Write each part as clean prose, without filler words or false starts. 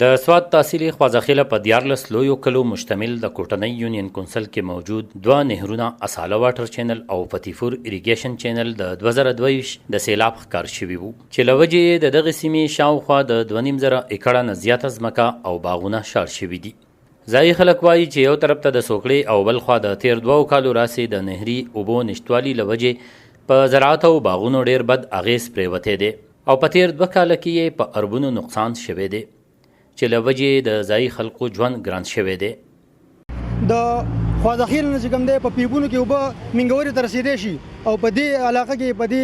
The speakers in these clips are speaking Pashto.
د سوات تحصیلي خوازخیله په 14 لویو کلو مشتمل د کوټنۍ یونین کونسل کې موجود 2 نهرونه اصاله واټر چینل او فتیفور اریګیشن چینل د 2022 د سیلاب ښکار شوي وو چې له وجې د دغه سیمې شاوخوا د 2.5 ایکړه نه زیاته ځمکه او باغونه شاړ شوي دي. ځایي خلک وایي چې یو طرف ته د سوکړې او بل خوا د تیر 2 کالو راسې د نهري اوبو نشتوالي له وجې په زراعت او باغونو ډیر بد اغیز پرېوتی دی او په تیر 2 کاله کې یې په اربونو نقصان شوی دی چې له وجې د ځایي خلکو ژوند ګران شوی دی. د خوازخیل نه چې کوم دی په پیپونو کې اوبه منګورې ته رسېدی شي او په دې علاقه کې په دې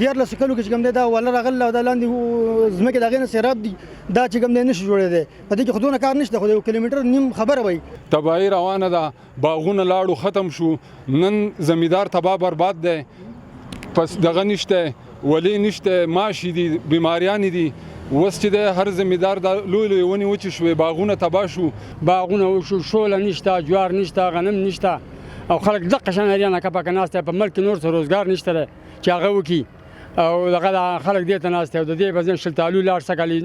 14 کلو کې چې کوم دی دا وله راغله او دا لاندې ځمکې د هغې نه سیراب دي دا چې کوم دی نشي جوړېدی په دې کې خو دونه کار نشته خو د 1 کیلومتر نیم خبره وایي تباهي روانه ده باغونه لاړو ختم شو نن زمیندار تباه برباد دی پس دغه نشته ولی نشته ماشي دي بیماریانې دي اوس چې د هر زمیندار د لوی لوی ونې وچې شوې باغونه تباه شو باغونه وشو شوله نشته جوار نشته غنم نشته او خلک دقه شان اریانه کپکه ناسته په ملک نور څه روزګار نشته چې هغه وکړي او دغه خلک دې ته ناسته او د دې په ځین شلتالو لاړ سکالي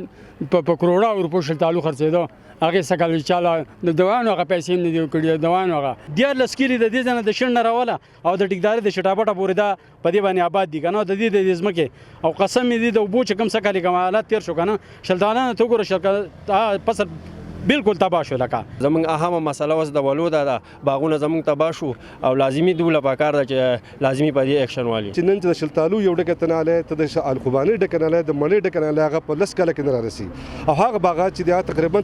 په کروڑه اروپو شلتالو خرڅېدو هغې سکالي چاله د دوانو هغه پیسې هم نه دي کړي دوانو هغه 14 کلي د دې ځای نه د شڼ نه راوله او د ټیکدارۍ د شټاپټه پورې دا په دې باندې آباد دي که نه د دې د ځمکې او قسم مې دي د اوبو چې کوم سکالي کوم حالات تېر شو که نه شلتالانو ته وګوره فصل بالکل تباه شو. لکه زمونږ اهمه مسله اوس د ولو ده باغونه زمونږ تباه شو او لازمي دوله پکار ده چې لازمي په دې اکشن والي چې نن چې د شلتالو یو ډکه تناله ته د الخوباني ډکه نه د مړې ډکه نه هغه په 10 کاله کې نه راسي او هغه باغات چې دا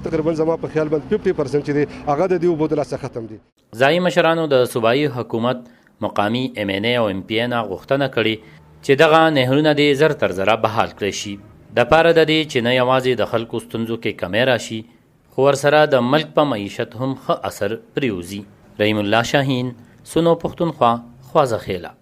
تقریبا زما په خیال باندې 50% چې دی هغه د دې وبو د لاسه ختم دي. ځایي مشرانو د صوبایي حکومت مقامي MNA او MP نه غوښتنه کړې چې دغه نهرونه دې زر تر زره بحال کړی شي د پاره د دې چې نه یوازې د خلکو ستونزو کې کمی راشي خو ورسره د ملک په معیشت هم ښه اثر پریوزي. رحیم الله شاهین، سنو پښتونخوا، خوازخیله.